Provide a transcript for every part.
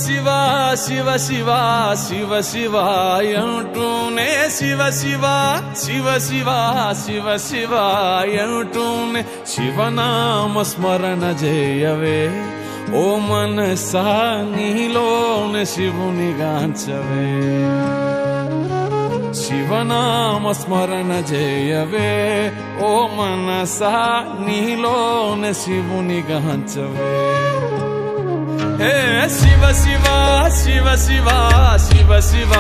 శివ శివ శివ శివ శివ అంటూనే శివ శివ శివ శివ శివ శివ అంటూనే శివనామ స్మరణ చేయవే ఓ మనసా నీలోనే శివుని గాంచవే శివనామ స్మరణ చేయవే ఓ మనసా నీలోనే శివుని గాంచవే హే శివ శివ శివ శివ శివ శివ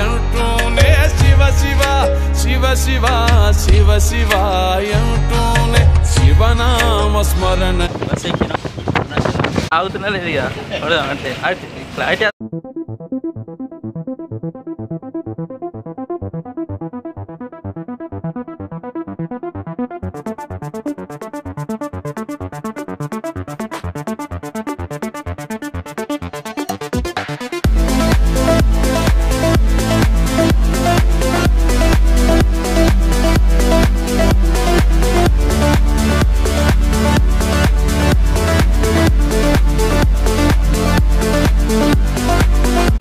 అంటూనే శివ శివ శివ శివ శివ శివ అంటూనే శివనామ స్మరణ ఆగుతున్నా లేదు ఇక అంటే క్లారిటీ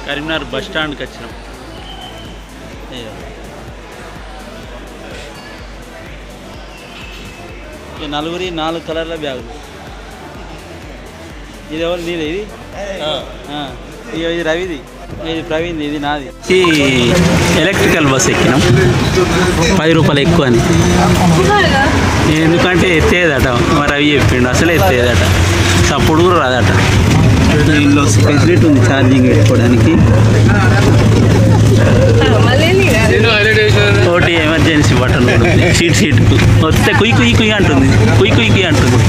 కరీంనగర్ బస్ స్టాండ్కి వచ్చినాం. ఈ నలుగురి 4 కలర్ల బ్యాగులు. ఇది ఎవరు నీది? ఇది ఇది రవిది, ఇది ప్రవీణ్, ఇది నాది. ఈ ఎలక్ట్రికల్ బస్ ఎక్కినాం 10 రూపాయలు ఎక్కువ అని. ఎందుకంటే ఎత్తేదట, మరి రవి చెప్పిండు అసలు ఎత్తేదట, సప్పుడు కూడా రాదట. ఇందులో ఫెసిలిటీ ఉంది ఛార్జింగ్ పెట్టుకోవడానికి. ఒకటి ఎమర్జెన్సీ బటన్ సీట్కు వస్తే కుయ్ కుయ్ కుయ్ అంటుంది, కుయ్ కుయ్ కుయ్ అంటుంది.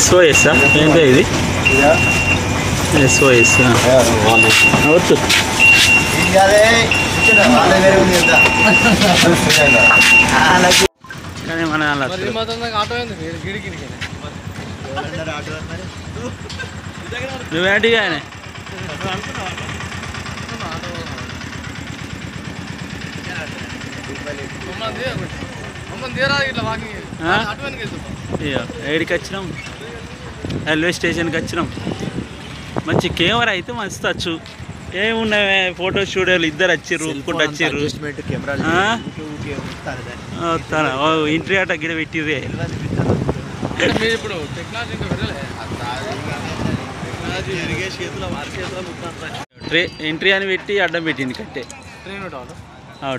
SOS ఏంటో ఇది? SOS వద్దు. కానీ మన నువ్వేంటి కానీ ఏడికి వచ్చినాం, రైల్వే స్టేషన్కి వచ్చినాం. మంచి కెమెరా అయితే మంచి వచ్చు. ఏమున్నాయి ఫోటో స్టూడియోలు ఇద్దరు వచ్చిర్రు, ఒప్పుకుంటూ వచ్చిర్రు. ఎంట్రీ అట గిడ పెట్టిర్రే. ఎంట్రీ అని పెట్టి అడ్డం పెట్టింది కట్టే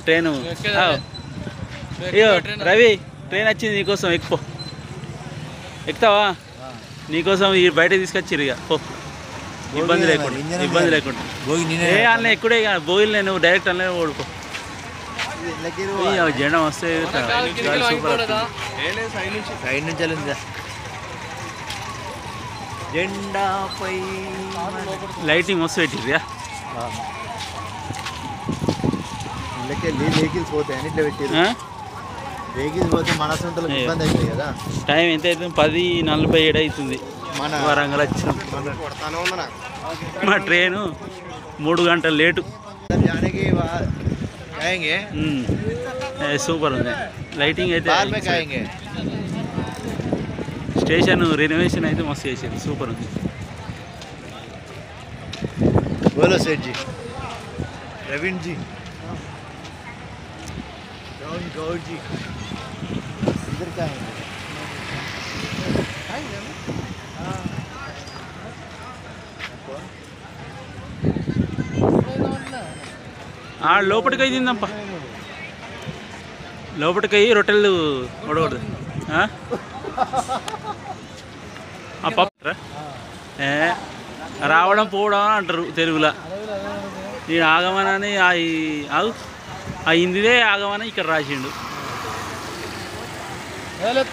ట్రైన్. అయ్యో రవి, ట్రైన్ వచ్చింది నీకోసం, ఎక్కువ ఎక్కుతావా? నీకోసం ఈ బయట తీసుకొచ్చిర్రు. ఇక ఇబ్బంది లేకుండా, ఇబ్బంది లేకుండా. ఏ అన్న ఎక్కడే బోయిల్, నేను డైరెక్ట్ అన్న ఓడుకో. జెండా వస్తే జెండాపై లైటింగ్ మస్తు పెట్టిర్రా. టైం ఎంత అవుతుంది? 10:47 అవుతుంది. వరంగల్ వచ్చినాం. మా ట్రైను 3 గంటలు లేటు. సూపర్ ఉంది లైటింగ్ అయితే. స్టేషన్ రెనోవేషన్ అయితే మస్తు చేసేది, సూపర్ ఉంది. बोलो सेठ जी, प्रवीण जी, गौर जी, इधर क्या है? లోపలికి అయి తిందాంపా, లోపలికి అయ్యి రొట్టెలు వడకూడదు. రావడం పోవడం అంటారు తెలుగులో. నేను ఆగమనని ఆగు ఆ హిందీదే ఆగమని ఇక్కడ రాసిండు.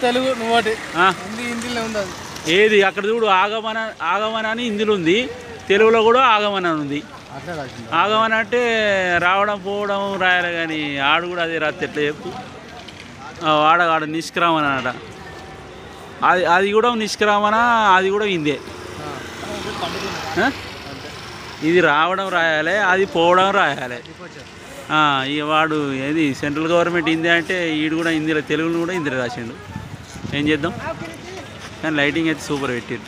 తెలుగు నువ్వు హిందీలో ఉంది. ఏది అక్కడ చూడు ఆగమన అని హిందీలో ఉంది, తెలుగులో కూడా ఆగమన అని ఉంది. ఆగమన అంటే రావడం పోవడం రాయాలి, కానీ ఆడు కూడా అదే రాత్రి ఎట్లా చెప్పు. ఆడ నిష్క్రమణ అట, అది కూడా నిష్క్రమణ, అది కూడా హిందే. ఇది రావడం రాయాలి, అది పోవడం రాయాలి. ఇక వాడు ఏది సెంట్రల్ గవర్నమెంట్ హిందీ అంటే ఈడు కూడా హిందీలో, తెలుగులో కూడా హిందీలో రాసిండు. ఏం చేద్దాం, కానీ లైటింగ్ అయితే సూపర్ పెట్టారు,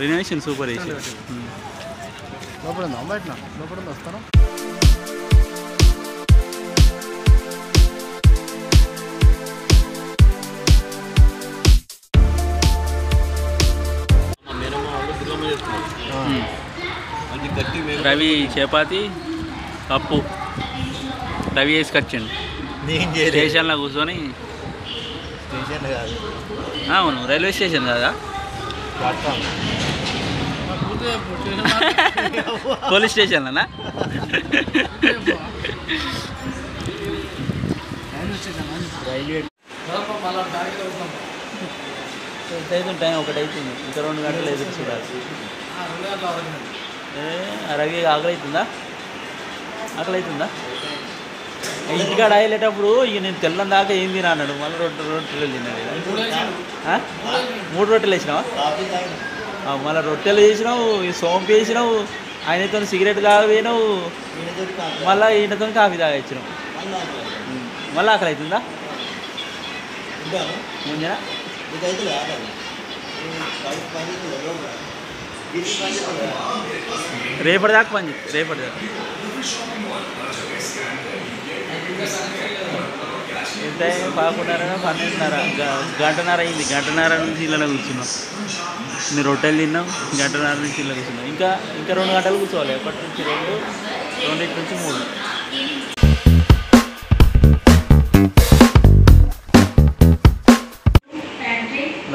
రెనోవేషన్ సూపర్ వేసారు. రవి చపాతి పప్పు రవి వేసుకొచ్చిండు స్టేషన్లో కూర్చొని. అవును, రైల్వే స్టేషన్ కదా, పోలీస్ స్టేషన్లోనా? టైం ఒకటి అవుతుంది, ఇంకా 2 గంటలు ఎదురు చూడాలి. రవి ఆకలి అవుతుందా? ఇంటికాడ వెళ్ళేటప్పుడు ఇక నేను తెల్లం దాకా ఏం తినా అన్నాడు, మళ్ళీ 2 రొట్టెలు తిన్నాడు. 3 రొట్టెలు వేసినావా? మళ్ళీ రొట్టెలు చేసినావు, సోంపు వేసినావు, ఆయనతో సిగరెట్ తాగవేనావు, మళ్ళీ ఈయనతో కాఫీ తాగిచ్చినావు. మళ్ళీ ఆకలి అవుతుందా? ముంజనా రేపటిదాకా పని రేపటిదాకా ఎంత 11:30 12:30 గంటన్నర అయింది. గంటన్నర నుంచి ఇళ్ళలో కూర్చున్నాం. మీరు రొట్టెలు తిన్నాం, గంటన్నర నుంచి ఇళ్ళలో కూర్చున్నాం. ఇంకా 2 గంటలు కూర్చోవాలి. ఎప్పటి నుంచి 2 నుంచి 3.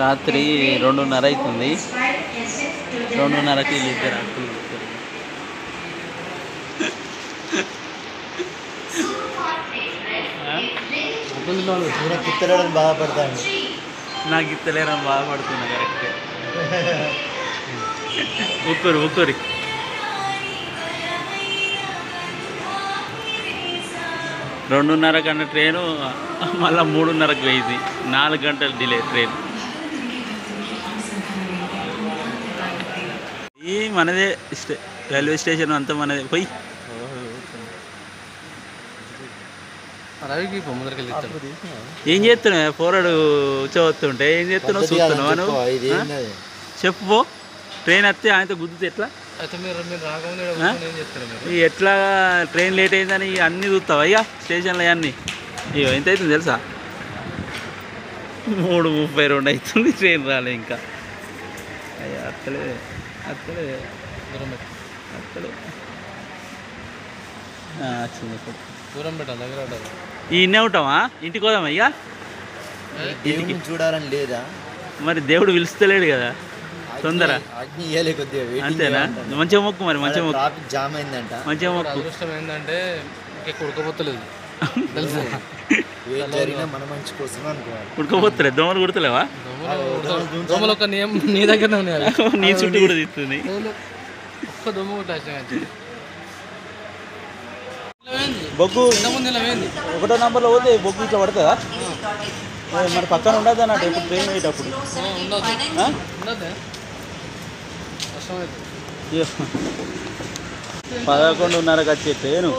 రాత్రి 2:30 అవుతుంది. 2:30కి వీళ్ళిద్దరు అంకులు కూర్చోరు. బాధపడతాను, నాకు ఇత్తలేరని బాధపడుతున్నా. కరెక్టే. ఒక్కరి 2:30 కన్నా ట్రైను మళ్ళీ 3:30కి పోయింది. 4 గంటలు డిలే ట్రైన్. ఈ మనదే రైల్వే స్టేషన్ అంతా మనదే. పోయి ఏం చేస్తున్నావు? పోరాడు చదువుతుంటే ఏం చేస్తున్నావు? చూస్తున్నావు నువ్వు? చెప్పు. ట్రైన్ వస్తే ఆయనతో గుద్దుతే ఎట్లా? ఎట్లా ట్రైన్ లేట్ అయిందని అన్నీ చూస్తావు అయ్యా స్టేషన్లో అన్నీ. ఇవో ఎంత అవుతుంది తెలుసా? 3:32 అవుతుంది. ట్రైన్ రాలే ఇంకా. అయ్యా అత్తలే దూరం పెట్టాలి, దగ్గర ఇన్నే ఉంటావా? ఇంటికి పోదామా ఇక? ఇంటికి చూడాలని లేదా? మరి దేవుడు పిలుస్తలేడు కదా, తొందర అంతేనా? మంచిగా మొక్కు, మరి మంచిగా మొక్కు. జామ్ అయిందంట, మంచిగా మొక్కు. ఏంటంటే ఉడకపోతలేదు, ఉడకపోతలే? దోమలు కుడతలేవా? నీ దగ్గర నీ చుట్టూ కూడా తీస్తుంది. ఒక్క దోమ కొట్టాల్సిన బొగ్గు 1వ నంబర్లో పోతే బొగ్గు ఇట్లా పడుతుందా? మరి పక్కన ఉండదు అన్నట్టు ఇప్పుడు ట్రైన్ పోయేటప్పుడు. 11:30కి వచ్చే ట్రైను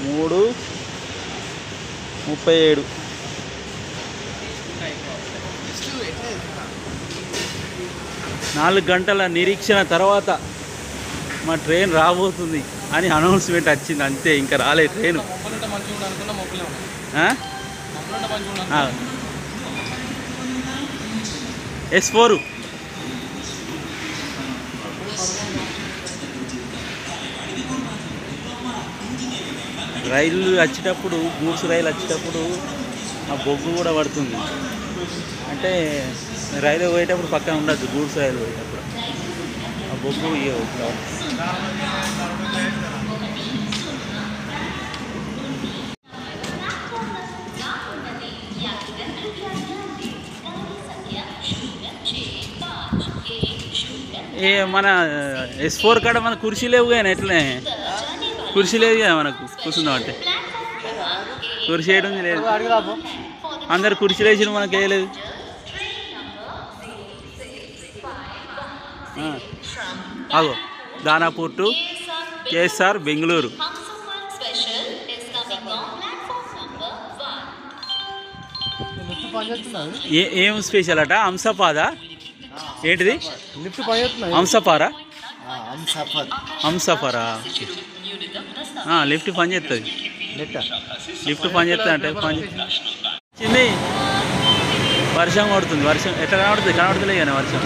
3:37. 4 గంటల నిరీక్షణ తర్వాత మా ట్రైన్ రాబోతుంది అని అనౌన్స్మెంట్ వచ్చింది, అంతే. ఇంకా రాలే ట్రైను. S4 రైలు వచ్చేటప్పుడు, గూడ్స్ రైలు వచ్చేటప్పుడు ఆ బొగ్గు కూడా పడుతుంది. అంటే రైలు పోయేటప్పుడు పక్కన ఉండద్దు, గూడ్స్ రైలు పోయేటప్పుడు ఆ బొగ్గు ఏ మన S4 కాడ మన కుర్చీ లేవు కానీ ఎట్లనే కుర్చీ లేదు కదా మనకు కూర్చుందాం అంటే కుర్చీ వేయడం లేదు అందరు కుర్చీలు వేసిన మనకు వేయలేదు అగో దానాపూర్ టు కేఎస్ఆర్ బెంగళూరు ఏం స్పెషల్ అట హంసపాదా ఏంటిది హంసపారా హంసపారా లిఫ్ట్ పని చేస్తుంది లిఫ్ట్ పని చేస్తుంది అంటే పని వచ్చింది వర్షం కొడుతుంది వర్షం ఎట్లా కనబడుతుంది కానీ వర్షం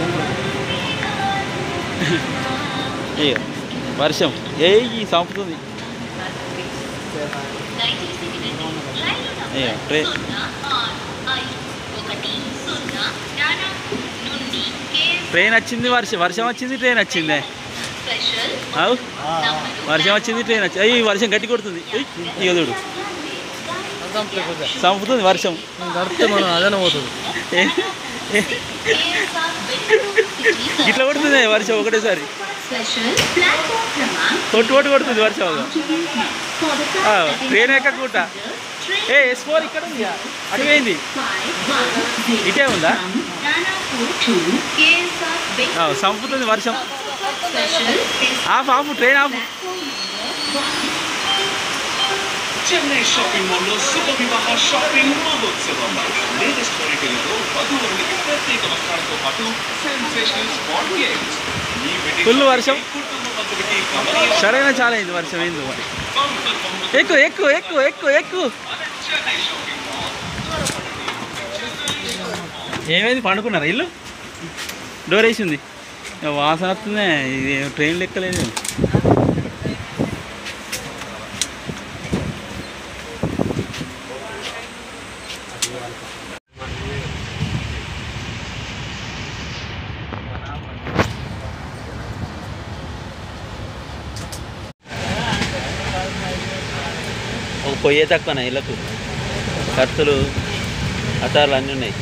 ఏ వర్షం ఈ చంపుతుంది ట్రైన్ వచ్చింది వర్షం వచ్చింది ట్రైన్ వచ్చింది వర్షం వచ్చింది ట్రైన్ వచ్చింది అయ్యి వర్షం గట్టి కొడుతుంది ఇక చూడు చంపుతుంది వర్షం ఇట్లా కొడుతుంది వర్షం ఒకటేసారి కొడుతుంది వర్షం ట్రైన్ ఎక్కకుండా S4 ఇక్కడ ఉంది అటువైంది ఇటే ఉందా చంపుతుంది వర్షం ఆపు ట్రైన్ ఆపు చెన్నై షాపింగ్ మాల్లో శుభ వివాహ షాపింగ్ మహోత్సవం లేటెస్ట్ క్వాలిటీలతో వధువులకు ప్రత్యేక వస్త్రాలతో పాటు సెన్సేషనల్ స్పాట్ గేమ్స్ ఫుల్ వర్షం సరైన చాలా అయింది వర్షం ఏంది మరి ఎక్కువ ఏమైంది పండుకున్నారా ఇల్లు డోర్ వేసింది వాసన వస్తుంది ఇది ట్రైన్ లెక్కలేదు ఒక పొయ్యే తక్కువనా ఇళ్ళకు కత్తులు అతార్లు అన్నీ ఉన్నాయి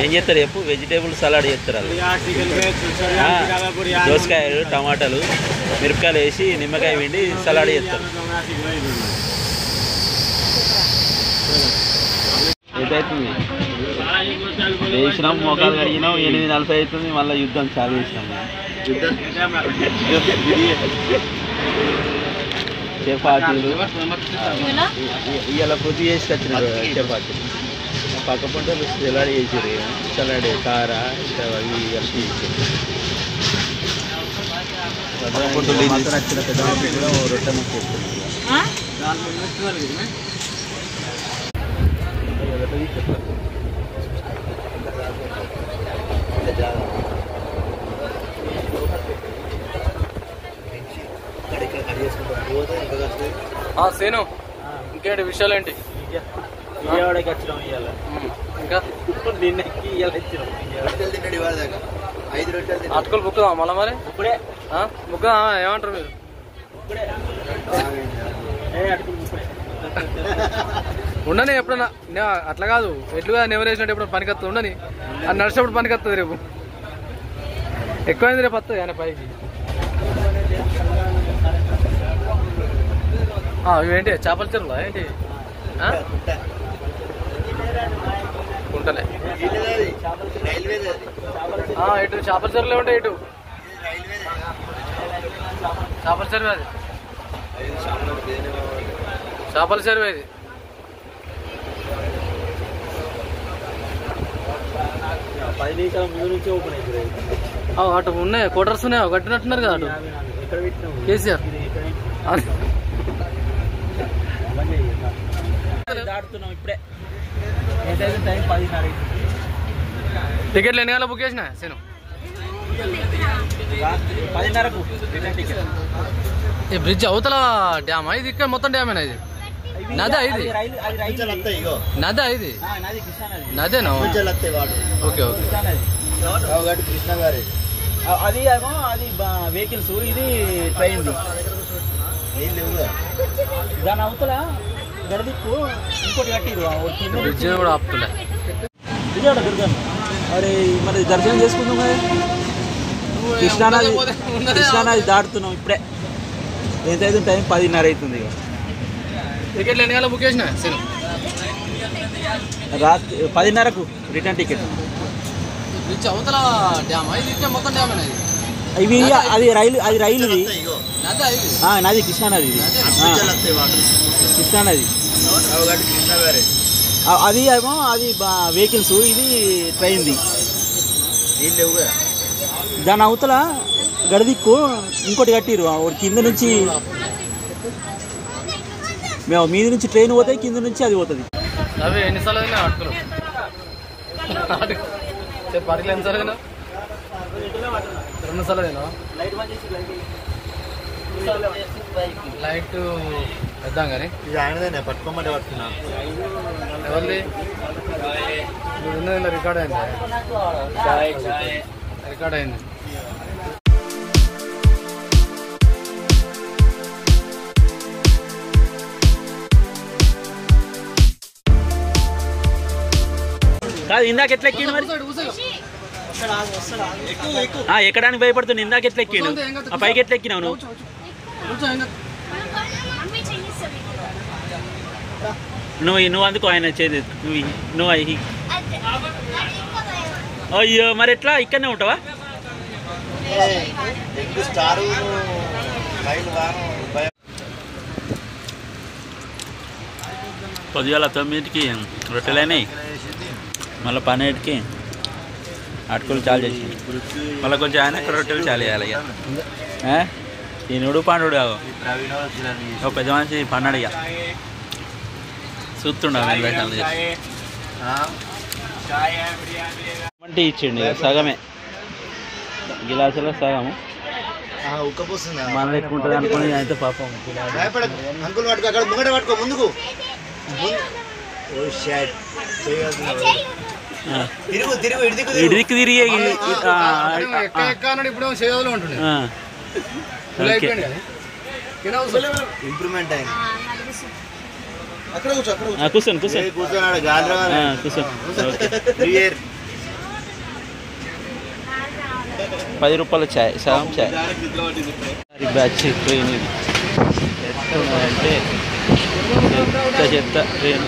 ఏం చేస్తారు చెప్పు వెజిటేబుల్ సలాడ్ చేస్తారు దోసకాయలు టమాటాలు మిరపకాయలు వేసి నిమ్మకాయ పిండి సలాడ్ చేస్తారు ఏదైతుంది వేసినాం మోకాలు కడిగినాం 8:40 అవుతుంది మళ్ళీ యుద్ధం చాలు చేసినాం చపాతీలు ఇలా పొద్దు చేసి వచ్చినారు చపాతీలు పక్క పంటలు సలాడ్ చేసారు సలాడ్ కార అవి కలిపి నచ్చిన పెద్ద కూడా రొట్టె ముక్క సేను ఇంకేంటి విషయాలు ఏంటి విజయవాడకి వచ్చినాం ఇవాళ ఇంకా నిన్నకి ఇవాళ వచ్చినాం అటుకులు బుక్కుదా మళ్ళా మరి ఇప్పుడే బుక్కుదా ఏమంటారు మీరు ఉండని ఎప్పుడన్నా అట్లా కాదు ఎట్లుగా నెవరేసినట్టు ఎప్పుడు పనికొస్తుంది ఉండని అది నడిచినప్పుడు పనికొస్తుంది రేపు ఎక్కువైంది రేపు వస్తుంది ఆయన పైకి ఇవేంటి చేపల చెరువులా ఏంటి ఉంటలే ఇటు చేపల చెరువులే ఉంటాయి ఇటు చేపల చెరువు అది చేపల చెరువు ఇది అటు ఉన్నాయి క్వార్టర్స్ ఉన్నాయి కట్టినట్టున్నారు కదా అటు కేసీఆర్ దాడుతున్నాం ఇప్పుడే టైం 10:30 టికెట్లు ఎన్ని గంటల బుక్ చేసినా సేను 10:30కు ఈ బ్రిడ్జ్ అవతల డ్యామా ఇది ఇక్కడ మొత్తం డ్యామేనా ఇది నదా ఇది నదా ఇది నదేనా ఓకే ఓకే అది ఏమో అది వెహికల్స్ ఇది ట్రైన్ దాని అవతల గడదిక్కు ఇంకోటి కట్టిరు బ్రిడ్జ్ కూడా ఆపుతుండే ఇంకేడ దుర్గన్న అరే మరి దర్శనం చేసుకుందాం కదా కృష్ణానది దాటుతున్నాం ఇప్పుడే ఎంత అవుతుంది టైం 10:30 అవుతుంది ఇక టికెట్లు ఎన్ని గంటలకు బుక్ చేసిన రాత్రి 10:30కు రిటర్న్ టికెట్ అవతల డ్యామ్ ఇది మొత్తం డ్యామ్ అనేది ఇవి అది రైలుది నది కృష్ణానది కృష్ణానది అది ఏమో అది వెహికల్స్ ఇది ట్రైన్ది దాని అవతల గడదిక్కు ఇంకోటి కట్టిరు కింద నుంచి మేము మీద నుంచి ట్రైన్ పోతాయి కింద నుంచి అది పోతుంది అవి ఎన్నిసార్లు అయినా అటుకులు పర్లు ఎన్నిసార్లు అయినా 2 సార్లు అయినా లైట్ వేద్దాం కానీ ఇది ఆయనదేనే పట్టుకోమంటే పట్టుకున్నా ఎవరిది ఉన్నది రికార్డ్ అయింది రికార్డ్ అయింది కాదు ఇందాక ఎట్లా ఎక్కిండు మరి ఎక్కడానికి భయపడుతుంది ఇందాక ఎట్లా ఎక్కిండు ఆ పైకి ఎట్లా ఎక్కినావు నువ్వు నువ్వు అందుకో ఆయన చేది నువ్వు అయ్యో మరి ఎట్లా ఇక్కడనే ఉంటావా పొద్దుగాల 9కి రొట్టెలైనాయి మళ్ళీ 12కి అటుకులు చాలు చేసి మళ్ళీ కొంచెం ఆయన రొట్టెలు చాలు చేయాలి ఇక ఈ నుడు పండుడు ఒక పెద్ద మనిషి పన్నాడు ఇక చూస్తుండవు అంటే ఇచ్చిండు ఇక సగమే గిలాసులో సగము మన ఎక్కుంటుంది అనుకుని అయితే పాపం ముందుకు ఇడిదికి తిరిగి ఇప్పుడు సేవలో ఉంటుంది ఇంప్రూవ్మెంట్ అయింది కూర్చోండి కూర్చోన్నాడు కూర్చోండి 10 రూపాయల ఛాయ్ సగం ఛాయ్ బ్యాచ్ ట్రైన్ ఇది అంటే చెత్త ట్రైన్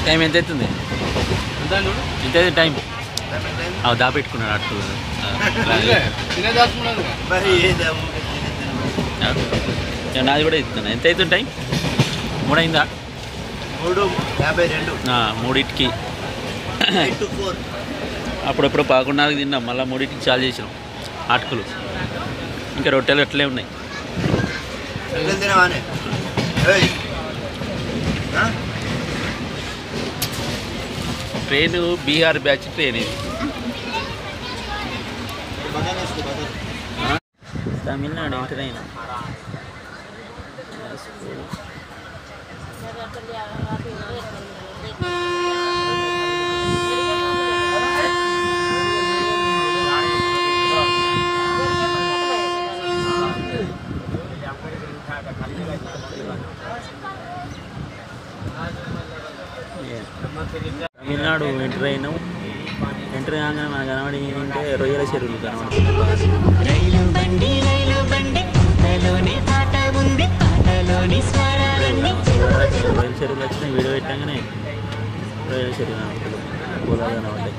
టైం ఎంత అవుతుంది ఎంత అవుతుంది టైం దాపెట్టుకున్నాడు అటు నాది కూడా ఇస్తున్నా ఎంత అవుతుంది టైం 3 అయిందా 3:52 అప్పుడప్పుడు 11:30కి తిన్నాం మళ్ళీ 3కి చాలు చేసినాం అటుకులు ఇంకా రొట్టెలు అట్లే ఉన్నాయి ట్రైన్ బీహార్ బ్యాచ్ ట్రైన్ ఇది తమిళనాడు ట్రైన్ తమిళనాడు ఎంటర్ అయినాం ఎంటర్ కాగానే మనకు కనబడి ఏంటంటే రొయ్యల చెరువులు కనబడుతుంది రొయ్యల చెరువులు వచ్చినాయి వీడియో పెట్టగానే రొయ్యల చెరువు కనబడుతుంది పొలాలు కనబడ్డాయి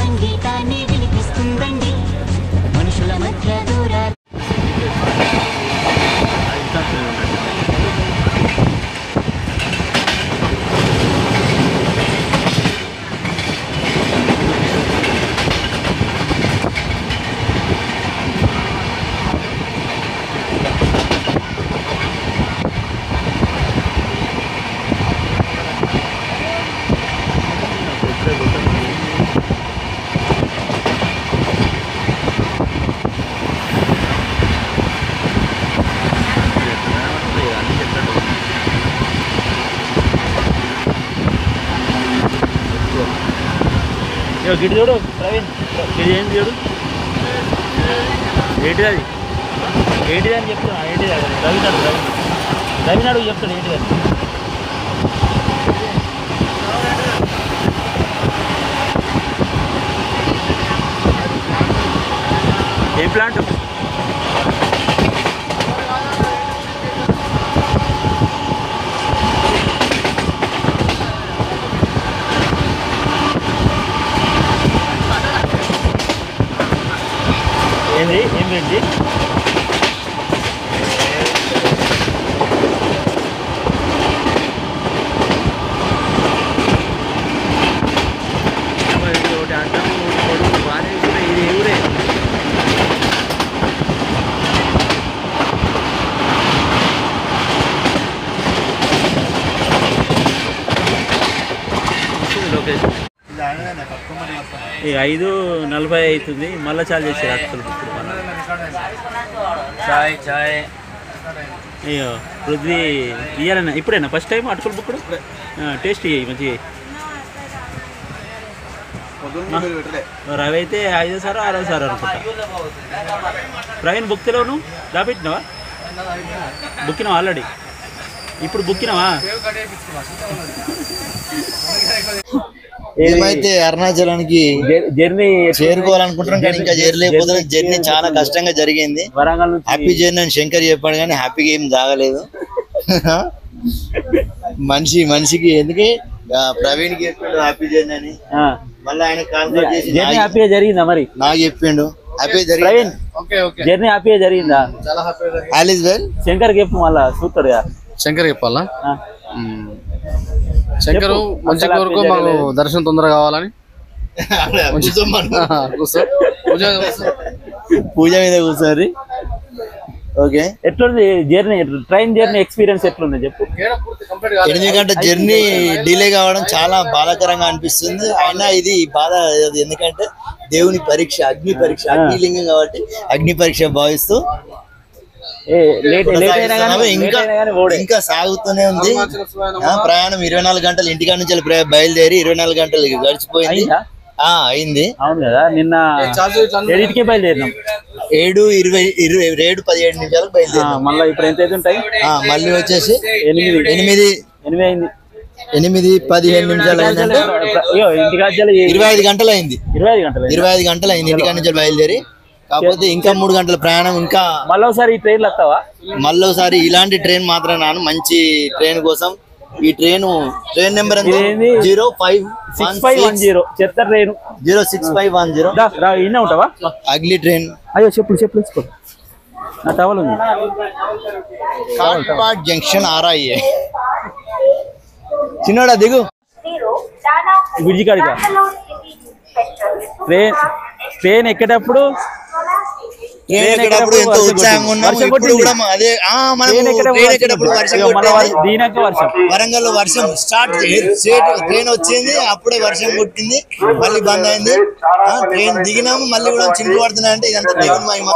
సంగీతాన్ని వినిపిస్తుందండి మనుషుల మధ్య దూరాలు గిడి చూడు ప్రవీణ్, గిడి ఏంటి చూడు, ఏంటిది అది, ఏంటిది అని చెప్తున్నా, ఏంటిది అది రవినాడు, రవినాడు చెప్తాడు ఏంటిది అది. ఏ ప్లాంట్? ఏంది ఏంటి? ఒకటి అంటాం కొడుకు బాగానే ఇది ఊరే. లొకేషన్ 5:40 అవుతుంది. మళ్ళీ చాలు చేసారు అటుకులు ఇప్పుడు. చాయ్ అయ్యో పృథ్వీ ఇయ్యాలన్నా ఇప్పుడేనా ఫస్ట్ టైం అటుకులు బుక్కుడు? టేస్ట్ ఇయ్యి మంచిగా. రవి అయితే 5వ సారో 6వ సారో అనుకుంటా. ప్రవీణ్ బుక్తిలో నువ్వు దాపెట్టినావా? బుక్కినావా ఆల్రెడీ? ఇప్పుడు బుక్కినావా? ఏమైతే అరుణాచలానికి జర్నీ చేరుకోవాలనుకుంటున్నాం కానీ ఇంకా చేరలేకపోతున్నాం. జర్నీ చాలా కష్టంగా జరిగింది. వరంగల్ నుంచి హ్యాపీ జర్నీ అని శంకర్ చెప్పాడు కానీ హ్యాపీగా ఏం తాగలేదు. మనిషికి ఎందుకే ప్రవీణ్ కి చెప్పిండు హ్యాపీ జర్నీ అని. మళ్ళీ ఆయన కాన్సల్ట్ చేసి హ్యాపీగా జరిగిందా? మరి నాకు చెప్పిండు హ్యాపీ జరిగింది. జర్నీ హ్యాపీగా జరిగిందా? చాలా హ్యాపీగా. All is well. శంకర్ చెప్పు మళ్ళా చూస్తాడు. శంకర్ చెప్పాలా? శంకరు మంచి కోరుకో, మాకు దర్శనం తొందరగా కావాలని. పూజ మీద కూర్చోరి. ఓకే, ఎట్లుంది జర్నీ? ట్రైన్ జర్నీ ఎక్స్పీరియన్స్ ఎట్లుంది చెప్పు. 8 గంటల జర్నీ డిలే కావడం చాలా బాధాకరంగా అనిపిస్తుంది. అయినా ఇది బాధ ఎందుకంటే దేవుని పరీక్ష, అగ్ని పరీక్ష, అగ్నిలింగం కాబట్టి అగ్ని పరీక్ష భావిస్తూ ఇంకా సాగుతూనే ఉంది ప్రయాణం. 24 గంటలు ఇంటికాడ నుంచి బయలుదేరి 24 గంటలు గడిచిపోయింది. అయింది. అవును కదా, నిన్న 7కే బయలుదేరినాం. 7:17 బయలుదేరి మళ్ళీ ఇప్పుడు ఎంత అయితే ఉంటాయి? మళ్ళీ వచ్చేసి 8 అయింది. 8:15 అయిందంటే 25 గంటలు అయింది. 25 గంటలు అయింది ఇంటికాడ నుంచి బయలుదేరి. కాకపోతే ఇంకా 3 గంటల ప్రయాణం. ఇంకా మళ్ళీ ఈ ట్రైన్ వస్తావా? మళ్ళీ ఇలాంటి ట్రైన్ మాత్రం నాను మంచి ట్రైన్ కోసం. ఈ ట్రైన్ నెంబర్ 056510 చెత్త ట్రైన్ 06510 ఇన్న ఉంటావా? Ugly train. అయ్యో చెప్పులు నా టవల్ ఉంది. Katpadi junction RIA. చిన్నోడా దిగు. బ్రిడ్జి కాడిగా ట్రైన్ ఎక్కేటప్పుడు ఎంతో ఉత్సాహంగా ఉన్నాము. ఇప్పుడు కూడా అదే వరంగల్ లో వర్షం స్టార్ట్. ట్రైన్ వచ్చింది, అప్పుడే వర్షం కొట్టింది, మళ్ళీ బంద్ అయింది. ట్రైన్ దిగినాము, మళ్ళీ కూడా చినుకులు పడుతున్నాయి. అంటే ఇదంతా దేవుని మహిమ.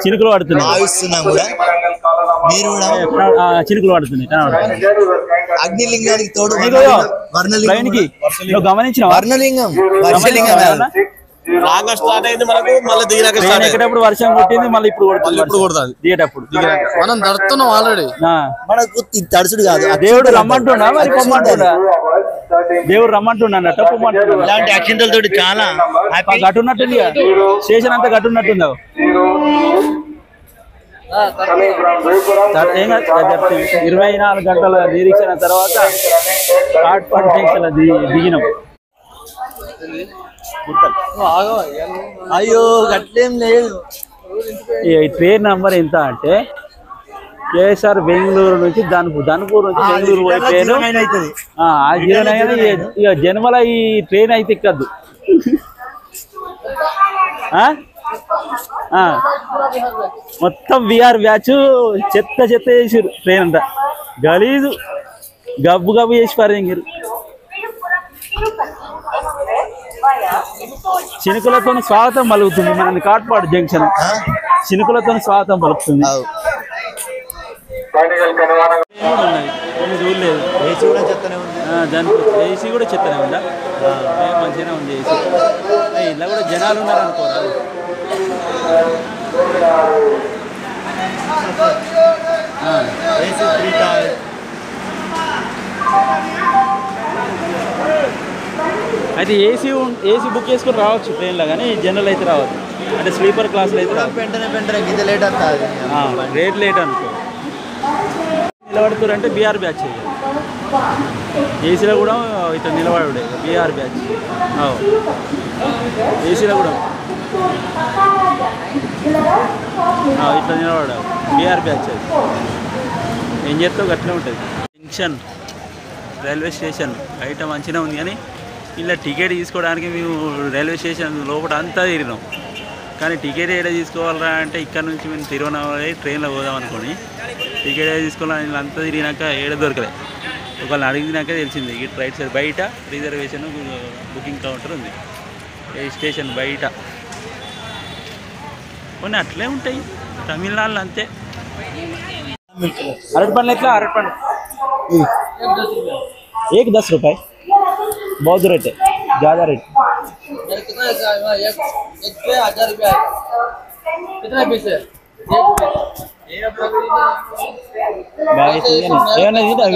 చినుకులు పడుతున్నాయి, భావిస్తున్నాం కూడా. మీరు కూడా చినుకులు పడుతున్నాయి. అగ్నిలింగానికి తోడు గమనించిన వర్ణలింగం బాగా స్టార్ట్ అయింది మనకు. మళ్ళీ దిగినప్పుడు వర్షం కొట్టింది, మళ్ళీ ఇప్పుడు కొడుతుంది. దిగేటప్పుడు మనం తడుతున్నాం ఆల్రెడీ. మనకు తడుచుడు కాదు. దేవుడు రమ్మంటున్నా, మరి పొమ్మంటున్నా. దేవుడు రమ్మంటున్నా అన్నట్టు పొమ్మంటున్నా. ఇలాంటి అక్షంతలతో చాలా గట్టున్నట్టుంది. స్టేషన్ అంతా గట్టున్నట్టుందా? 24 గంటల నిరీక్షణ తర్వాత కాట్పాడ్ జంక్షన్ దిగినాం. అయ్యో గట్లేం లేదు. ఈ ట్రైన్ నంబర్ ఎంత అంటే కేఎస్ఆర్ బెంగళూరు నుంచి ధన్పూర్ నుంచి బెంగళూరు పోయే ట్రైన్. 09 ఇక జన్మల ఈ ట్రైన్ అయితే ఎక్కద్దు. మొత్తం విఆర్ బ్యాచ్ చెత్త చేసారు. ట్రైన్ అంతా గలీజు గబ్బు చేసి పారేంగారు. చినుకులతో స్వాగతం పలుకుతుంది మన కాట్పాడ్ జంక్షన్. చినుకులతో స్వాగతం పలుకుతుంది. చూడలేదు. ఏసీ కూడా చెత్తనే ఉంది. దానికి ఏసీ కూడా చెత్తనే ఉందా? మంచిగానే ఉంది ఏసీ. ఇలా కూడా జనాలు ఉన్నారు అనుకోరా. AC 3 tier. అయితే ఏసీ బుక్ చేసుకొని రావచ్చు ట్రైన్లో, కానీ జనరల్ అయితే రావచ్చు. అంటే స్లీపర్ క్లాస్లో అయితే వెంటనే గిద్ద లేట్ వస్తుంది. రేట్ లేట్ అనుకో. నిలబడుతారంటే బీఆర్ బ్యాచ్ ఏసీలో కూడా ఇట్లా నిలబడే బీఆర్ బ్యాచ్. ఏసీలో కూడా ఇట్లా నిలబడాలి బీఆర్ బ్యాచ్. అది ఏం చేస్తావు గట్లనే ఉంటుంది. జంక్షన్ రైల్వే స్టేషన్ బయట మంచిగా ఉంది, కానీ ఇలా టికెట్ తీసుకోవడానికి మేము రైల్వే స్టేషన్ లోపల అంతా తిరిగినాం. కానీ టికెట్ ఏడా తీసుకోవాలరా అంటే ఇక్కడ నుంచి మేము తిరువనమలై ట్రైన్లో పోదాం అనుకోని టికెట్ ఏడా తీసుకోవాలని ఇలా అంతా తిరిగినాక ఏడ దొరకలే. ఒకళ్ళని అడిగినాక తెలిసింది ఇటు రైట్ సైడ్ బయట రిజర్వేషన్ బుకింగ్ కౌంటర్ ఉంది. ఈ స్టేషన్ బయట కొన్ని అట్లే ఉంటాయి తమిళనాడులో అంతే. అరటి పండ్లు ఎట్లా? అరటి పండు एक 10 रुपये बहुत रेट है, ज़्यादा रेट. कितना पीस है?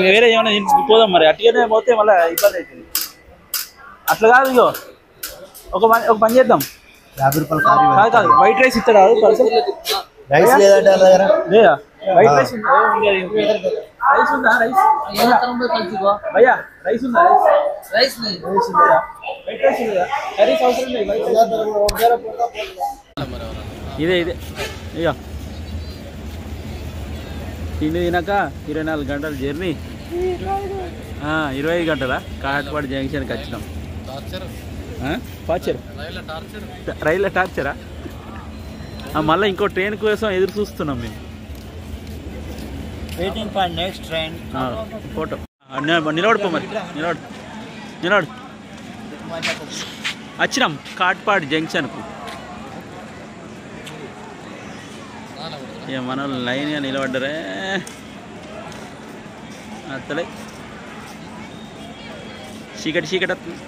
వేరే ఏమైనా పోదాం మరి. అట్లనే పోతే మళ్ళీ ఇబ్బంది అవుతుంది. అట్లా కాదు, ఇగో ఒక పని చేద్దాం. 50 రూపాయలు కాదు వైట్ రైస్ ఇస్తాడా రైస్ లేదంటే లేదా? వైట్ రైస్ రైస్ ఉందా? రైస్ భయ్యా రైస్ ఉందా? రైస్ వైట్ రైస్ ఉందా? కర్రీస్ అవసరం లేదు. ఇదే ఇక తిండి తినాక 24 గంటల జర్నీ, 25 గంటల కాట్పాడు జంక్షన్కి వచ్చినాం. టార్చర్ రైళ్ళ టార్చరా? మళ్ళీ ఇంకో ట్రైన్ కోసం ఎదురు చూస్తున్నాం మేము. Waiting for next train. Photo నిలబడిపో మరి. నిలబడు. వచ్చినాం కాట్పాడు జంక్షన్కు. ఇక మన లైన్గా నిలబడ్డరే అత్తలే. చీకటి వస్తుంది.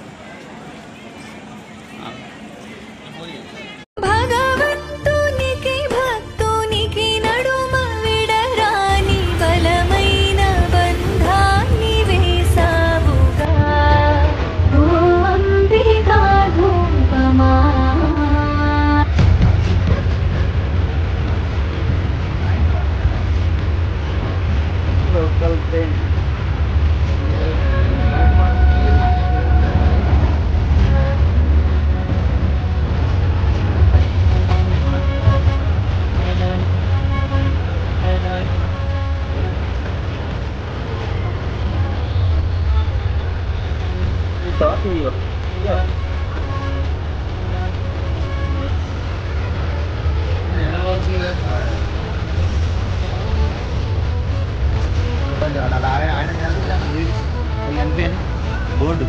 Board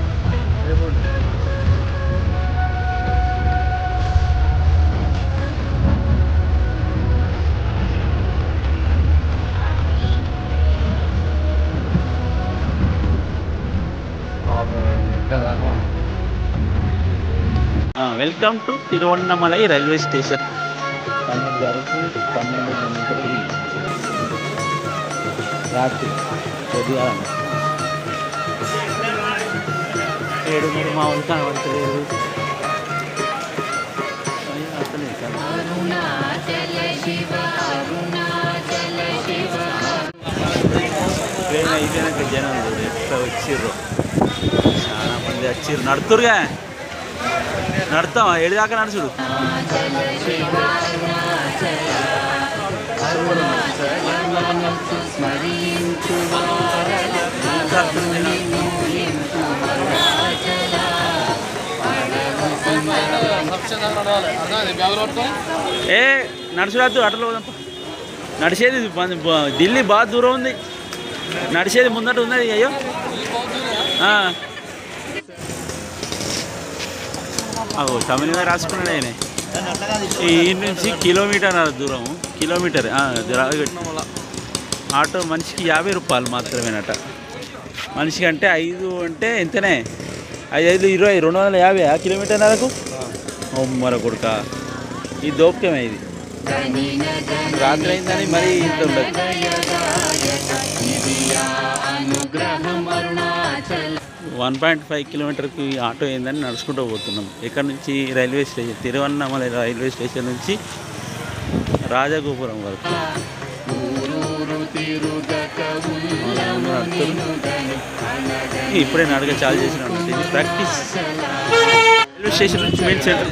welcome to Tiruvannamalai railway station. 12 గంటలు రాత్రి కొద్దిగా 7 మా వాళ్ళు కనబడతలేదు. ట్రైన్ అయిపోయినాక జనం ఎట్లా వచ్చిర్రు, చాలా మంది వచ్చిర్రు. నడుతురుగా నడుతాం ఏడుదాకా నడుచుడు. ఏ నడుచురాదు అటలో నడిచేది ఢిల్లీ బాగా దూరం ఉంది. నడిచేది ముందట ఉన్నది. అయ్యో తమిళనాడు రాసుకున్నాడు ఆయన. ఈ నుంచి కిలోమీటర్ దూరం, కిలోమీటర్ ఆటో మనిషికి 50 రూపాయలు మాత్రమేనట. మనిషికి అంటే 5 అంటే ఎంతనే 5 5 20 250 కిలోమీటర్లకు మరో కొడుక ఈ దోపకమే ఇది రాత్రి అయిందని మరీ ఇంత ఉండదు 1.5 కిలోమీటర్కి ఆటో అయిందని నడుచుకుంటూ పోతున్నాం. ఇక్కడ నుంచి railway station Tiruvannamalai railway station నుంచి రాజగోపురం వరకు ఇప్పుడే నడక చాలు చేసిన ప్రాక్టీస్. రైల్వే స్టేషన్ నుంచి మెయిన్ సెంటర్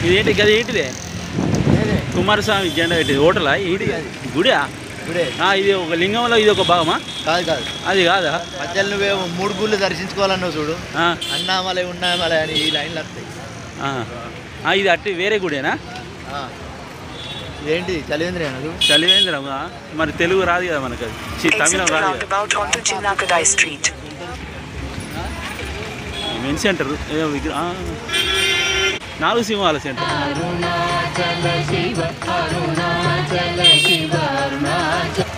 ఇదేంటి కదా ఏంటిదే కుమారస్వామి జెండా పెట్టింది హోటలా ఏంటి గుడియా ఇది ఒక లింగంలో ఇది ఒక భాగమా కాదు కాదు అది కాదా మధ్యలో నువ్వే 3 గుళ్ళు దర్శించుకోవాలన్నావు చూడు అన్నామలై ఉన్నామలై అని ఈ లైన్లు వస్తాయి. ఇది అట్టి వేరే గుడేనా ఏంటి చలివేంద్ర చలివేంద్రం మరి తెలుగు రాదు కదా మనకు అది తమిళం రాదు మెయిన్ సెంటర్ 4 సింహాల సెంటర్.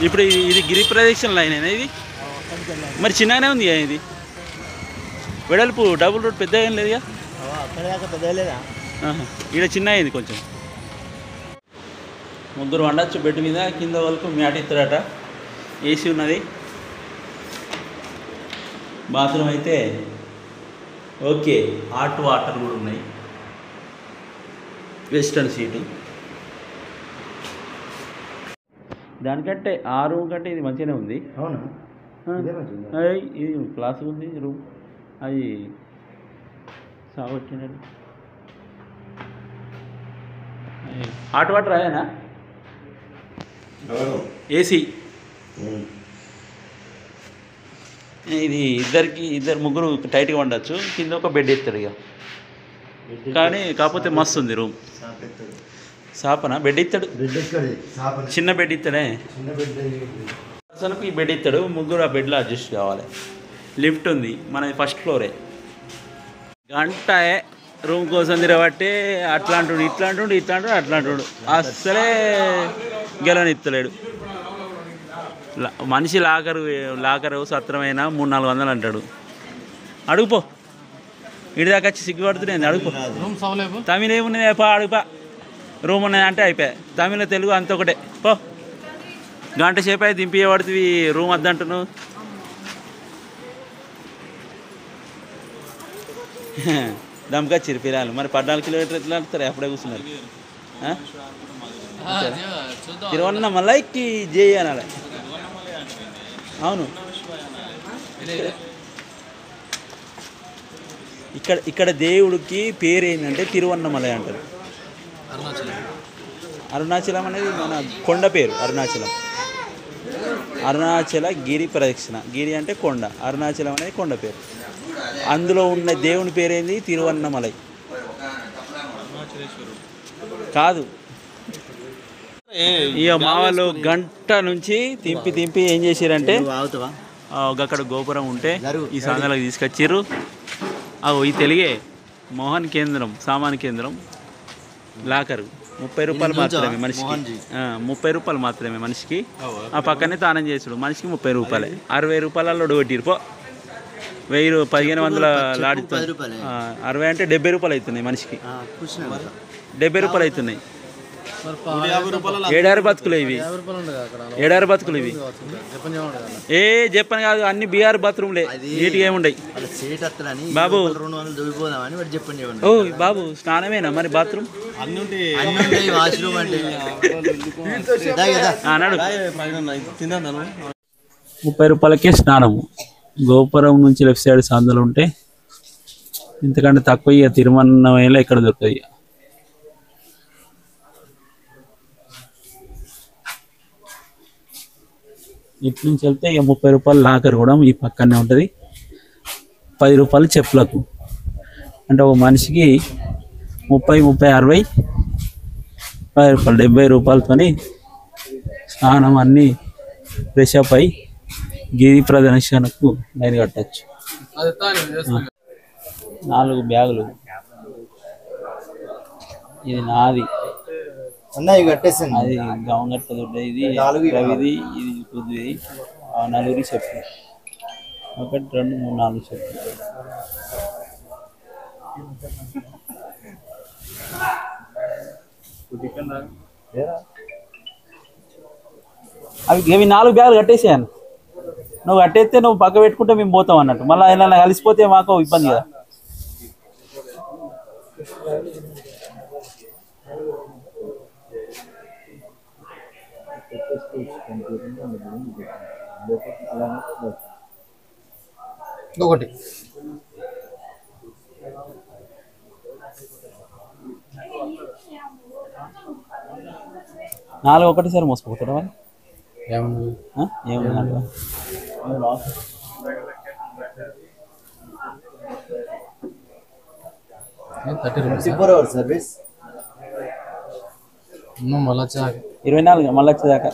ఇప్పుడు ఇది గిరి ప్రదక్షిణ లైన్ అయినా ఇది మరి చిన్నగానే ఉంది ఇది వెడల్పు డబుల్ రోడ్ పెద్దగా ఏం లేదు ఇక్కడ చిన్న అయింది కొంచెం. ముగ్గురు వండొచ్చు బెడ్ మీద కింద వరకు మ్యాట్ ఇస్తాడట ఏసీ ఉన్నది. బాత్రూమ్ అయితే ఓకే హాట్ వాటర్ కూడా ఉన్నాయి. వెస్టర్న్ సీటు దానికంటే ఆ రూమ్ కంటే ఇది మంచిగానే ఉంది. అవును ఇది క్లాస్ ఉంది రూమ్ అది సాగొచ్చినట్టు హాట్ వాటర్ అయ్యానా ఏసీ. ఇది ఇద్దరు ముగ్గురు టైట్గా ఉండొచ్చు. కింద ఒక బెడ్ ఇస్తాడు ఇక కానీ కాకపోతే మస్తు ఉంది రూమ్. సాపనా బెడ్ ఇస్తాడు చిన్న బెడ్ ఇస్తాడే పర్సన్కి ఈ బెడ్ ఇస్తాడు. ముగ్గురు ఆ బెడ్లో అడ్జస్ట్ కావాలి. లిఫ్ట్ ఉంది మనది ఫస్ట్ ఫ్లోరే. గంట రూమ్ కోసం తిరగబట్టే అట్లాంటి ఇట్లాంటి అస్సలే గెలనిస్తలేడు. మనిషి లాకరు సత్రమైన 300-400 అంటాడు. అడుగుపో ఇడి దాకా వచ్చి సిగ్గుపడుతున్నాయి. అడుగుపో తమిళ ఏమున్నది అడుగుపా రూమ్ ఉన్నది అంటే అయిపోయా. తమిళ తెలుగు అంత ఒకటే పో. గంట సేపు అయితే దింపియబడుతుంది రూమ్ వద్దంటున్నావు. దమ్కొచ్చిరు పిల్లలు మరి 14 కిలోమీటర్లు ఎట్లా అంటారు అప్పుడే కూర్చున్నారు. తిరువన్నమలైకి జై అనాలి. అవును ఇక్కడ దేవుడికి పేరు ఏంటంటే తిరువన్నమలై అంటారు. అరుణాచలం అనేది మన కొండ పేరు. అరుణాచల గిరి ప్రదక్షిణ. గిరి అంటే కొండ, అరుణాచలం అనేది కొండ పేరు. అందులో ఉన్న దేవుని పేరేంది తిరువన్నమలై కాదు. ఇక మా వాళ్ళు గంట నుంచి తింపి ఏం చేసారంటే అక్కడ గోపురం ఉంటే ఈ సాంగాలకు తీసుకొచ్చిర్రు. ఈ తెలుగే మోహన్ కేంద్రం సామాన్ కేంద్రం లాకరు 30 రూపాయలు మాత్రమే మనిషికి. 30 రూపాయలు మాత్రమే మనిషికి. ఆ పక్కనే తానం చేసుడు మనిషికి 30 రూపాయలే. 60 రూపాయలలో కొట్టిరు పో. 1500 లాడుతుంది. 60 అంటే 70 రూపాయలు అవుతున్నాయి మనిషికి. 70 రూపాయలు అవుతున్నాయి. 7 బతుకులు ఇవి. 7 బతుకులు ఇవి. ఏ చెప్పని కాదు అన్ని బీఆర్ బాత్రూమ్లే నీట్గా ఏముండయి బాబు. ఓ బాబు స్నానమేనా మరి బాత్రూమ్ అన్నాడు. 30 రూపాయలకే స్నానము. గోపురం నుంచి లెఫ్ట్ సైడ్ సందులు ఉంటే ఇంతకంటే తక్కువ ఇక తిరుమల ఇక్కడ దొరుకుతాయి. ఇటు నుంచి వెళ్తే ఇక 30 రూపాయలు లాకర్ కూడా ఈ పక్కనే ఉంటుంది. 10 రూపాయలు చెప్పులకు. అంటే ఒక మనిషికి 30, 60, 10 రూపాయలు 70 రూపాయలతోని స్నానం అన్నీ ఫ్రెష్ అప్ అయి గిరి ప్రదర్శనకు లైన్ కట్టచ్చు. 4 బ్యాగులు. ఇది నాది అన్న ఇవి కట్టేసింది. అది గౌన్ కట్టదు. ఇది రవిది, ఇది పృథ్వీది. నలుగురి చెప్పు 1 2 3 4 చెప్పు. అవి 4 బ్యాగులు కట్టేసాను. నువ్వు కట్టేస్తే నువ్వు పక్క పెట్టుకుంటే మేము పోతాం అన్నట్టు. మళ్ళీ ఏదైనా కలిసిపోతే మాకు ఇబ్బంది కదా. ఒకటి 4 ఒకటిసారి మోసపోతాడు మరి. ఏముంది సర్వీస్ 24 మళ్ళీ వచ్చేదాకా.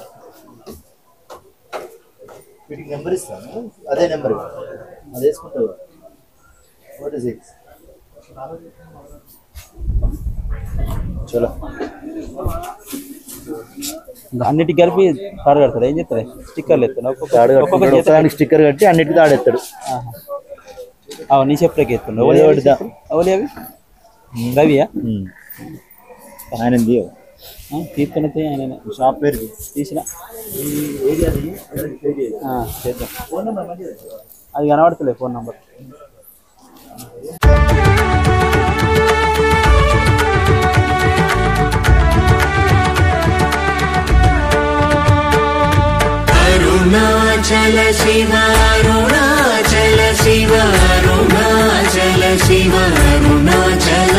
వీటికి నెంబర్ ఇస్తాను, అదే నెంబర్ అది వేసుకుంటావు. 46 చలో. అన్నిటికి కలిపి తాడు కడతాడు. ఏం చెప్తారు? స్టిక్కర్లు ఎత్తాడు. ఒక్కొక్క స్టిక్కర్ కట్టి అన్నిటికీ తాడెత్తాడు. నీ చెప్పులకి ఎత్తుండు. అవలి అవి రవియా? ఆయన తీసుకుని ఆయన షాప్ పేరు తీసిన చేద్దాం. అది కనబడతలే ఫోన్ నెంబర్. అరుణాచల శివ అరుణాచల శివ అరుణాచల శివ అరుణాచల